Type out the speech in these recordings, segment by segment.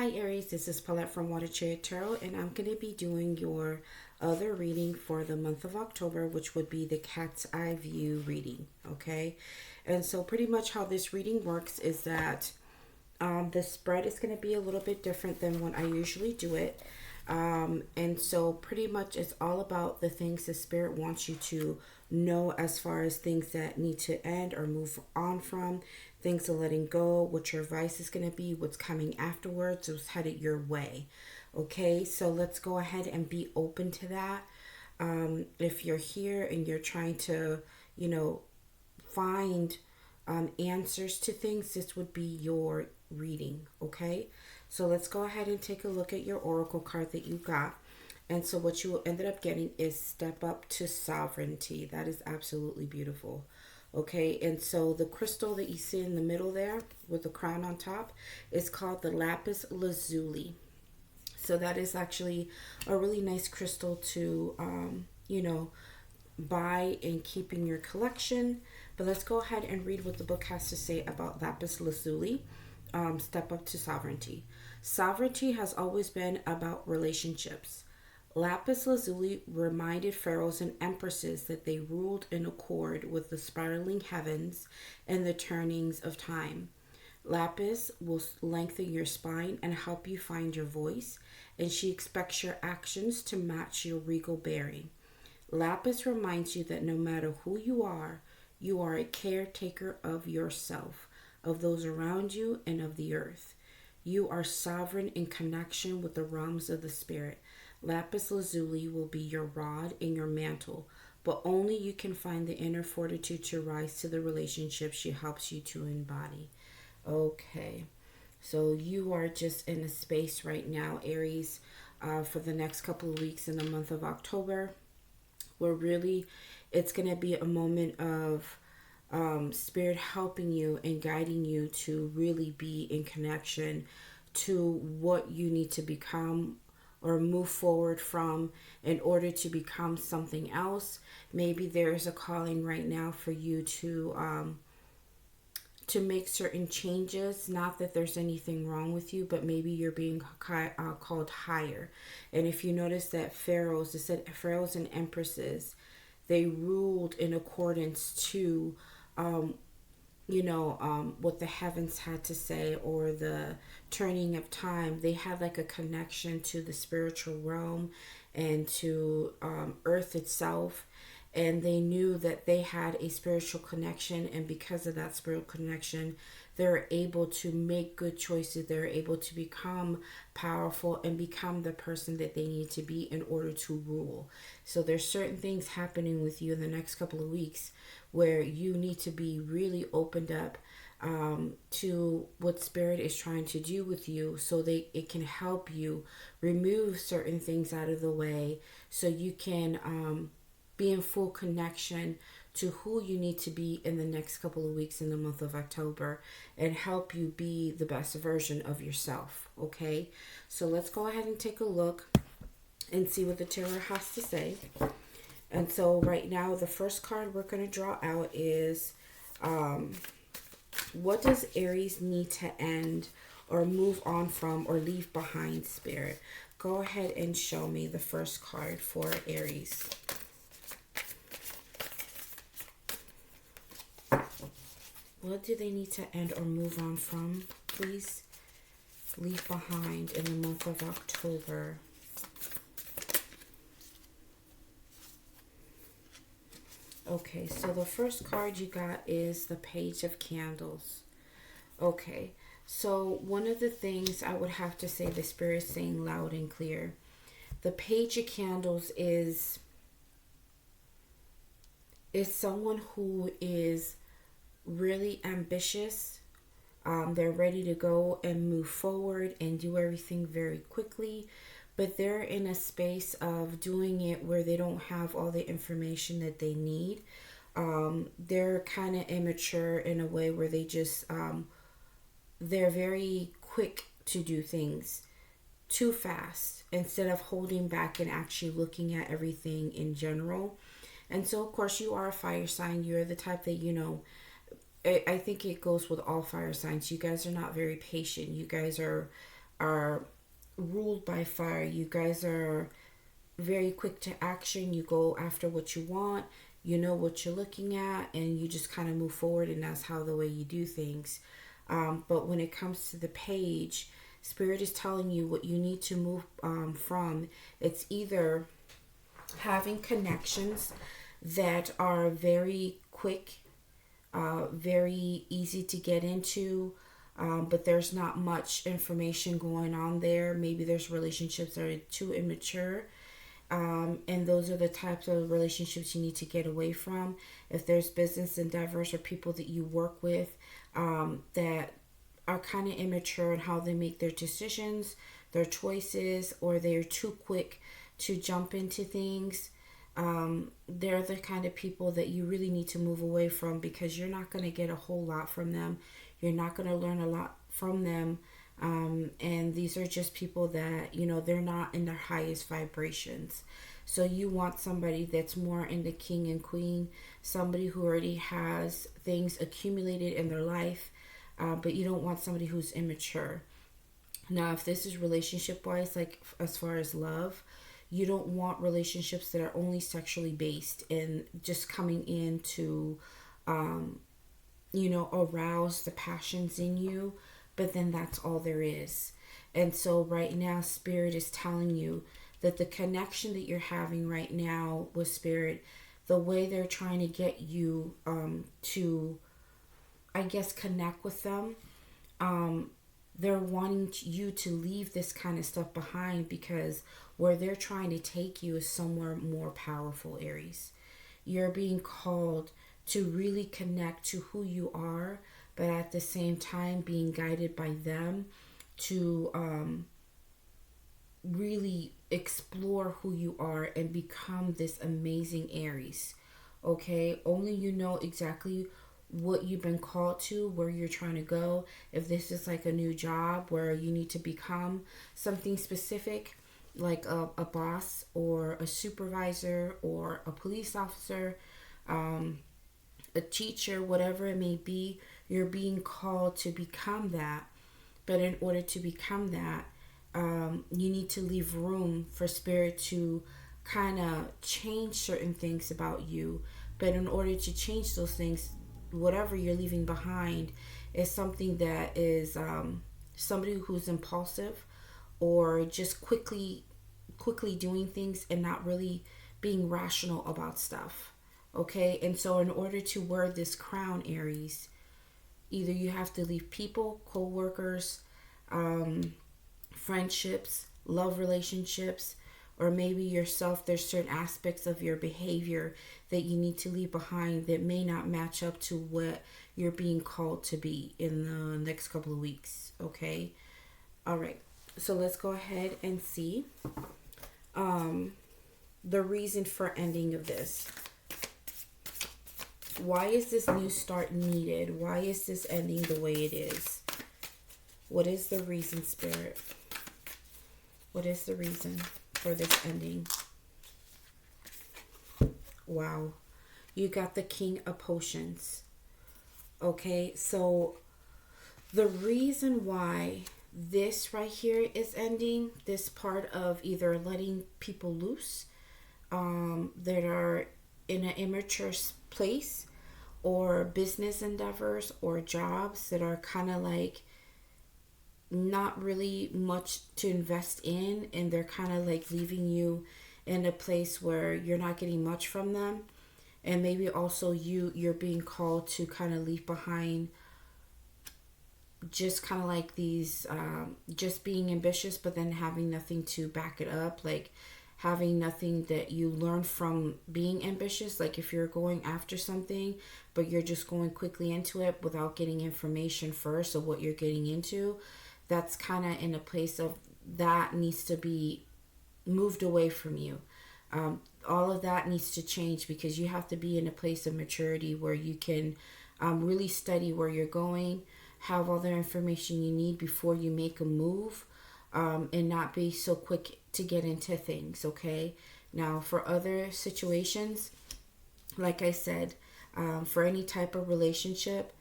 Hi Aries, this is Paulette from Water Chariot Tarot, and I'm going to be doing your other reading for the month of October, which would be the Cat's Eye View reading, okay? And so pretty much how this reading works is that the spread is going to be a little bit different than when I usually do it. And so pretty much it's all about the things the Spirit wants you to know as far as things that need to end or move on from, things to letting go, what your advice is going to be, what's coming afterwards, what's headed your way. Okay, so let's go ahead and be open to that. If you're here and you're trying to, find answers to things, this would be your reading. Okay, so let's go ahead and take a look at your oracle card that you got. And so what you ended up getting is Step Up to Sovereignty. That is absolutely beautiful. Okay, and so the crystal that you see in the middle there with the crown on top is called the lapis lazuli. So that is actually a really nice crystal to, buy and keep in your collection. But let's go ahead and read what the book has to say about lapis lazuli. Step Up to Sovereignty. Sovereignty has always been about relationships. Lapis lazuli reminded pharaohs and empresses that they ruled in accord with the spiraling heavens and the turnings of time. Lapis will lengthen your spine and help you find your voice, and she expects your actions to match your regal bearing. Lapis reminds you that no matter who you are a caretaker of yourself, of those around you, and of the earth. You are sovereign in connection with the realms of the spirit. Lapis lazuli will be your rod and your mantle, but only you can find the inner fortitude to rise to the relationship she helps you to embody. Okay, so you are just in a space right now, Aries, for the next couple of weeks in the month of October, where really it's going to be a moment of spirit helping you and guiding you to really be in connection to what you need to become or move forward from in order to become something else. Maybe there's a calling right now for you to make certain changes. Not that there's anything wrong with you, but maybe you're being called higher. And if you notice that pharaohs, it said pharaohs and empresses, they ruled in accordance to what the heavens had to say, or the turning of time. They had like a connection to the spiritual realm and to earth itself, and they knew that they had a spiritual connection, and because of that spiritual connection, they're able to make good choices. They're able to become powerful and become the person that they need to be in order to rule. So there's certain things happening with you in the next couple of weeks where you need to be really opened up to what spirit is trying to do with you, so it can help you remove certain things out of the way, so you can be in full connection to who you need to be in the next couple of weeks in the month of October, and help you be the best version of yourself. Okay, so let's go ahead and take a look and see what the tarot has to say. And so right now, the first card we're going to draw out is what does Aries need to end or move on from or leave behind, Spirit? Go ahead and show me the first card for Aries. What do they need to end or move on from, please? Leave behind in the month of October. Okay, so the first card you got is the Page of Candles. Okay, so one of the things I would have to say, the Spirit is saying loud and clear, the Page of Candles is someone who is really ambitious. They're ready to go and move forward and do everything very quickly, but they're in a space of doing it where they don't have all the information that they need. They're kind of immature in a way where they just they're very quick to do things too fast instead of holding back and actually looking at everything in general. And so of course you are a fire sign. You're the type that, I think it goes with all fire signs. You guys are not very patient. You guys are are ruled by fire. You guys are very quick to action. You go after what you want. You know what you're looking at, and you just kind of move forward, and that's how the way you do things. But when it comes to the page, Spirit is telling you what you need to move from. It's either having connections that are very quick, very easy to get into, but there's not much information going on there. Maybe there's relationships that are too immature. And those are the types of relationships you need to get away from. If there's business endeavors or people that you work with that are kind of immature in how they make their decisions, their choices, or they're too quick to jump into things, they're the kind of people that you really need to move away from, because you're not going to get a whole lot from them. You're not going to learn a lot from them. And these are just people that, they're not in their highest vibrations. So you want somebody that's more in the king and queen, somebody who already has things accumulated in their life, but you don't want somebody who's immature. Now, if this is relationship wise, like as far as love, you don't want relationships that are only sexually based and just coming in to, arouse the passions in you, but then that's all there is. And so right now, Spirit is telling you that the connection that you're having right now with Spirit, the way they're trying to get you to, I guess, connect with them, they're wanting you to leave this kind of stuff behind, because where they're trying to take you is somewhere more powerful, Aries. You're being called to really connect to who you are, but at the same time being guided by them to really explore who you are and become this amazing Aries. Okay? Only you know exactly what you've been called to, where you're trying to go. If this is like a new job where you need to become something specific, like a boss or a supervisor or a police officer, a teacher, whatever it may be, you're being called to become that. But in order to become that, you need to leave room for Spirit to kind of change certain things about you. But in order to change those things, whatever you're leaving behind is something that is somebody who's impulsive, or just quickly doing things and not really being rational about stuff. Okay? And so in order to wear this crown, Aries, either you have to leave people, co-workers, friendships, love relationships, or maybe yourself. There's certain aspects of your behavior that you need to leave behind that may not match up to what you're being called to be in the next couple of weeks. Okay? All right. So let's go ahead and see the reason for ending of this. Why is this new start needed? Why is this ending the way it is? What is the reason, Spirit? What is the reason for this ending? Wow. You got the King of Potions. Okay, so the reason why this right here is ending, this part of either letting people loose that are in an immature place, or business endeavors or jobs that are kind of like not really much to invest in, and they're kind of like leaving you in a place where you're not getting much from them. And maybe also you're being called to kind of leave behind just kind of like these just being ambitious, but then having nothing to back it up, like having nothing that you learn from being ambitious. Like if you're going after something, but you're just going quickly into it without getting information first of what you're getting into, that's kind of in a place of that needs to be moved away from you. All of that needs to change, because you have to be in a place of maturity where you can really study where you're going, have all the information you need before you make a move, and not be so quick to get into things. Okay? Now, for other situations, like I said, for any type of relationship,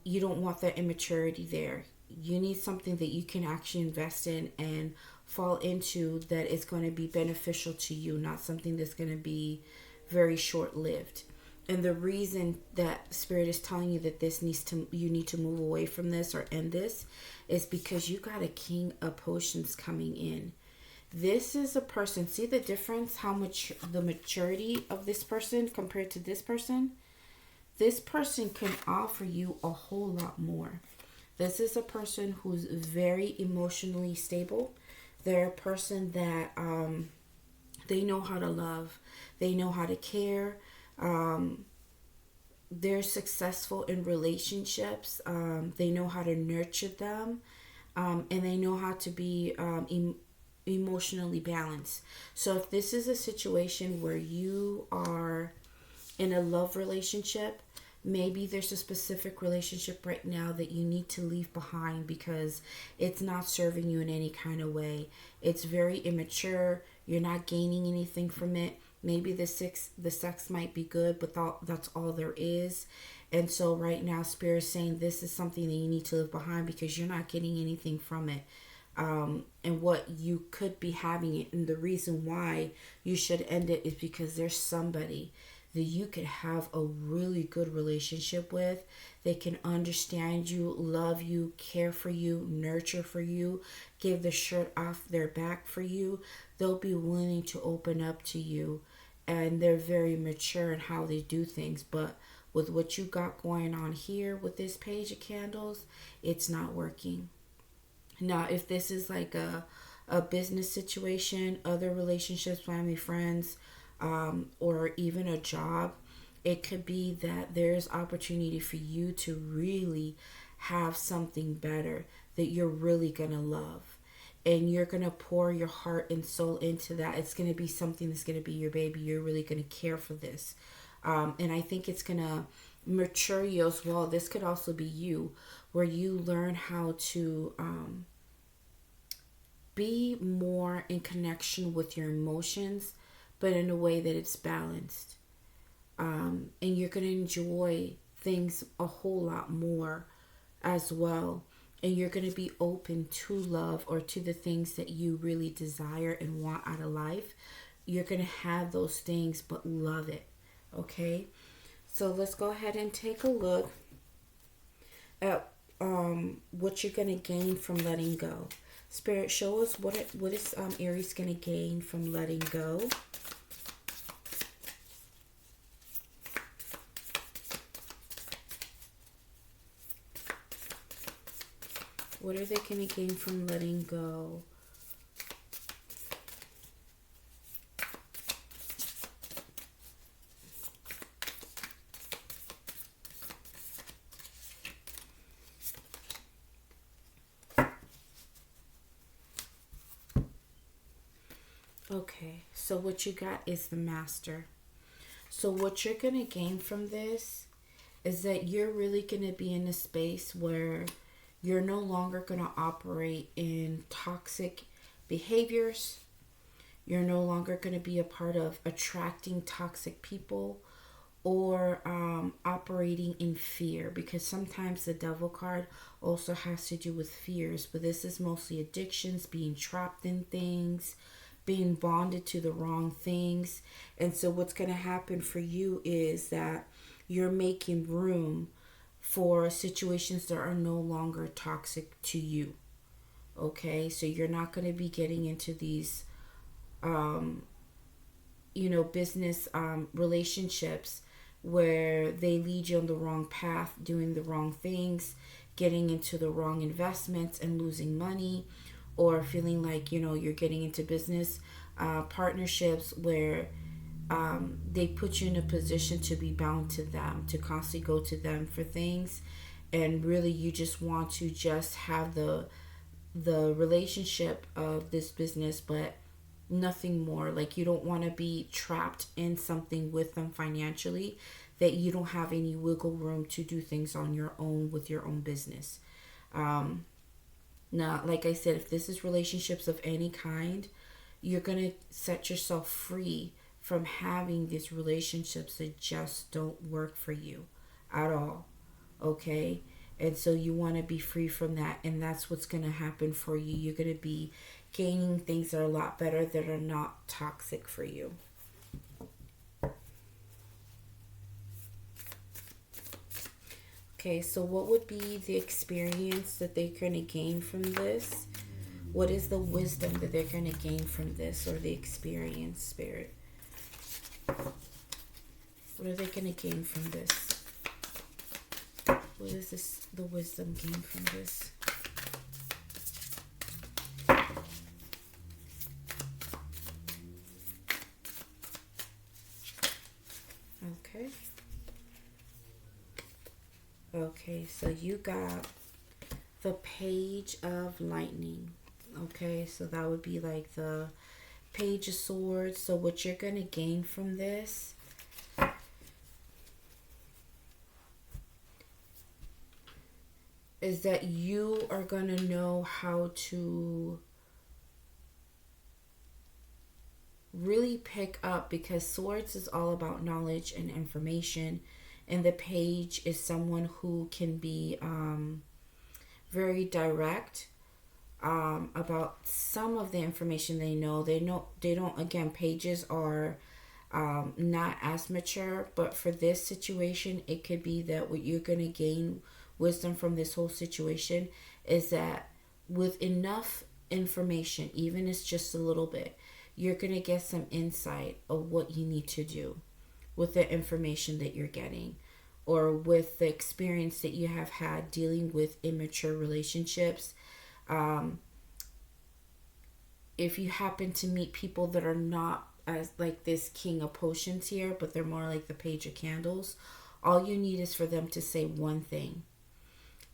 you don't want that immaturity there. you need something that you can actually invest in and fall into, that is going to be beneficial to you, not something that's going to be very short lived. And the reason that Spirit is telling you that you need to move away from this or end this is because you got a King of Potions coming in. This is a person, see the difference, how much the maturity of this person compared to this person? This person can offer you a whole lot more. This is a person who's very emotionally stable. They're a person that they know how to love. They know how to care. They're successful in relationships. They know how to nurture them. And they know how to be emotionally balanced. So if this is a situation where you are in a love relationship, maybe there's a specific relationship right now that you need to leave behind because it's not serving you in any kind of way. It's very immature. You're not gaining anything from it. Maybe the sex might be good, but that's all there is. And so right now, Spirit is saying this is something that you need to leave behind because you're not getting anything from it. And what you could be having it, and the reason why you should end it is because there's somebody that you could have a really good relationship with. They can understand you, love you, care for you, nurture for you, give the shirt off their back for you. They'll be willing to open up to you, and they're very mature in how they do things. But with what you got going on here with this Page of Candles, it's not working. Now, if this is like a business situation, other relationships, family, friends, or even a job, it could be that there's opportunity for you to really have something better that you're really going to love. And you're going to pour your heart and soul into that. It's going to be something that's going to be your baby. You're really going to care for this. And I think it's going to mature you as well. This could also be you, where you learn how to be more in connection with your emotions, but in a way that it's balanced. And you're going to enjoy things a whole lot more as well. And you're going to be open to love, or to the things that you really desire and want out of life. You're going to have those things, but love it. Okay? So let's go ahead and take a look at what you're going to gain from letting go. Spirit, show us what is Aries going to gain from letting go. What are they going to gain from letting go? Okay, so what you got is the Master. So what you're going to gain from this is that you're really going to be in a space where you're no longer going to operate in toxic behaviors. You're no longer going to be a part of attracting toxic people, or operating in fear, because sometimes the Devil card also has to do with fears, but this is mostly addictions, being trapped in things, being bonded to the wrong things. And so what's going to happen for you is that you're making room for situations that are no longer toxic to you. Okay, so you're not going to be getting into these business relationships where they lead you on the wrong path, doing the wrong things, getting into the wrong investments and losing money, or feeling like you're getting into business partnerships where they put you in a position to be bound to them, to constantly go to them for things, and really you just want to just have the relationship of this business, but nothing more. Like, you don't want to be trapped in something with them financially that you don't have any wiggle room to do things on your own with your own business. Now, like I said, if this is relationships of any kind, you're going to set yourself free from having these relationships that just don't work for you at all. Okay? And so you want to be free from that. And that's what's going to happen for you. You're going to be gaining things that are a lot better, that are not toxic for you. Okay, so what would be the experience that they're going to gain from this? What is the wisdom that they're going to gain from this, or the experience, Spirit? What are they going to gain from this? What is this, the wisdom gain from this? Okay. Okay, so you got the Page of Lightning. Okay, so that would be like the Page of Swords. So what you're going to gain from this is that you are going to know how to really pick up, because Swords is all about knowledge and information, and the Page is someone who can be very direct about some of the information they know. They don't, again, pages are not as mature, but for this situation, it could be that what you're going to gain wisdom from this whole situation is that with enough information, even if it's just a little bit, you're going to get some insight of what you need to do with the information that you're getting, or with the experience that you have had dealing with immature relationships. If you happen to meet people that are not as like this King of Potions here, but they're more like the Page of Candles, all you need is for them to say one thing,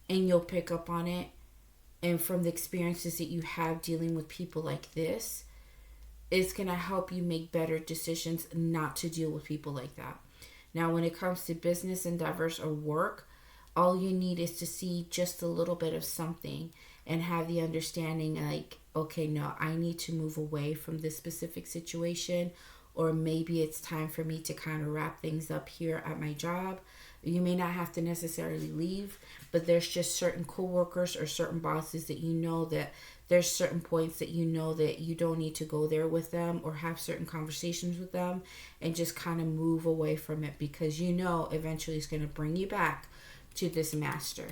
and you'll pick up on it. And from the experiences that you have dealing with people like this, it's going to help you make better decisions not to deal with people like that. Now, when it comes to business and diverse or work, all you need is to see just a little bit of something and have the understanding like, okay, no, I need to move away from this specific situation, or maybe it's time for me to kind of wrap things up here at my job. You may not have to necessarily leave, but there's just certain coworkers or certain bosses that you know that there's certain points that you know that you don't need to go there with them or have certain conversations with them, and just kind of move away from it, because you know eventually it's going to bring you back to this master.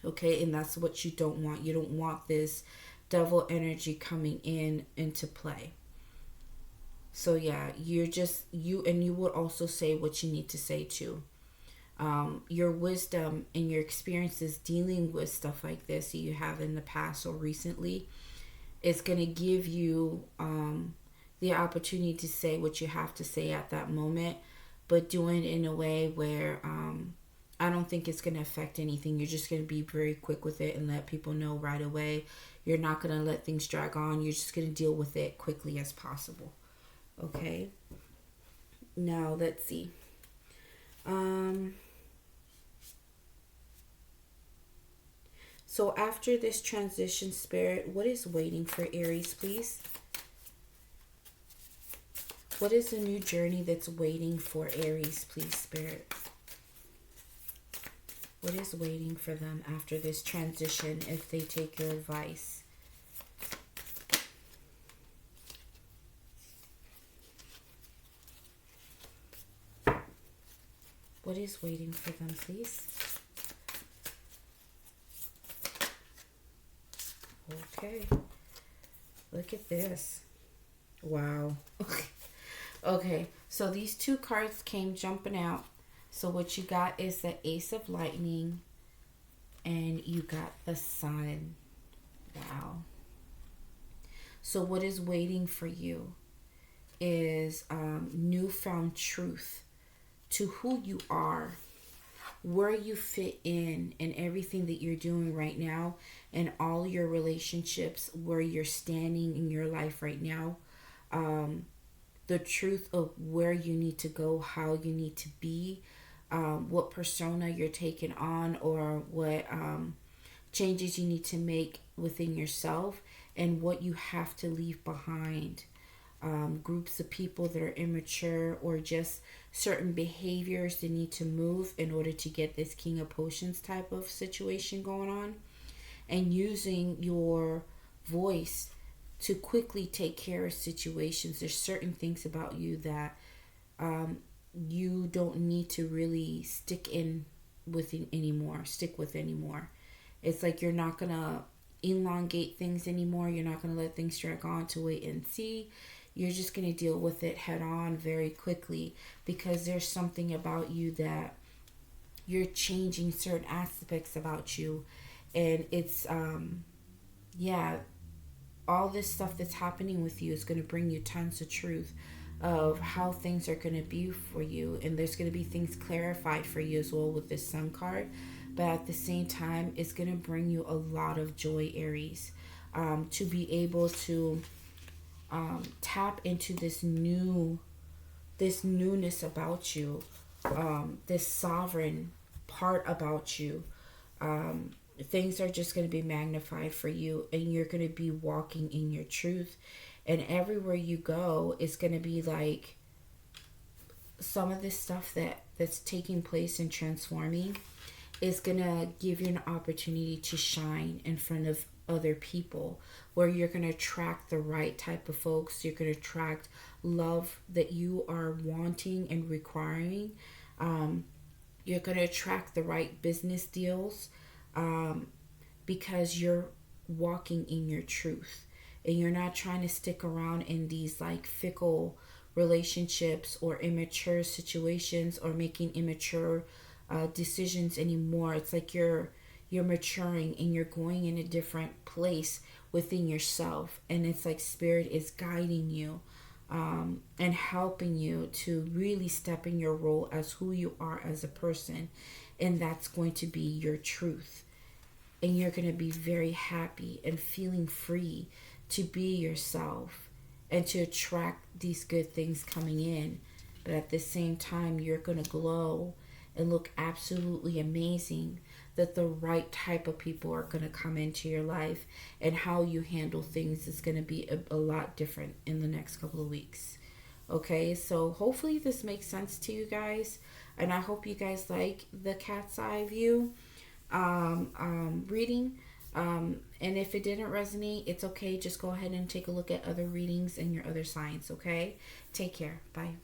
Okay, and that's what you don't want. You don't want this devil energy coming into play. So yeah, you would also say what you need to say too. Your wisdom and your experiences dealing with stuff like this that you have in the past or recently is going to give you the opportunity to say what you have to say at that moment, but doing it in a way where I don't think it's going to affect anything. You're just going to be very quick with it and let people know right away. You're not going to let things drag on. You're just going to deal with it quickly as possible. Okay? Now, let's see. So after this transition, Spirit, what is waiting for Aries, please? What is the new journey that's waiting for Aries, please, Spirit? What is waiting for them after this transition if they take your advice? What is waiting for them, please? Okay. Look at this. Wow. Okay. So these two cards came jumping out. So what you got is the Ace of Lightning, and you got the Sun. Wow. So what is waiting for you is newfound truth to who you are, where you fit in, and everything that you're doing right now, and all your relationships, where you're standing in your life right now. The truth of where you need to go, how you need to be, what persona you're taking on, or what changes you need to make within yourself, and what you have to leave behind groups of people that are immature, or just certain behaviors that need to move in order to get this King of Potions type of situation going on, and using your voice to quickly take care of situations. There's certain things about you that you don't need to really stick with anymore. It's like you're not gonna elongate things anymore. You're not gonna let things drag on to wait and see. You're just gonna deal with it head on very quickly, because there's something about you that you're changing certain aspects about you. And it's yeah, all this stuff that's happening with you is going to bring you tons of truth of how things are going to be for you, and there's going to be things clarified for you as well with this Sun card. But at the same time, it's going to bring you a lot of joy, Aries, to be able to tap into this newness about you, this sovereign part about you. Things are just going to be magnified for you, and you're going to be walking in your truth. And everywhere you go, it's going to be like some of this stuff that's taking place and transforming is going to give you an opportunity to shine in front of other people, where you're going to attract the right type of folks. You're going to attract love that you are wanting and requiring. You're going to attract the right business deals, because you're walking in your truth, and you're not trying to stick around in these like fickle relationships or immature situations, or making immature decisions anymore. It's like you're maturing, and you're going in a different place within yourself, and it's like spirit is guiding you, and helping you to really step in your role as who you are as a person, and that's going to be your truth. And you're going to be very happy and feeling free to be yourself and to attract these good things coming in. But at the same time, you're going to glow and look absolutely amazing, that the right type of people are going to come into your life, and how you handle things is going to be a lot different in the next couple of weeks. Okay, so hopefully this makes sense to you guys, and I hope you guys like the cat's eye view reading. And if it didn't resonate, it's okay. Just go ahead and take a look at other readings and your other signs. Okay, take care. Bye.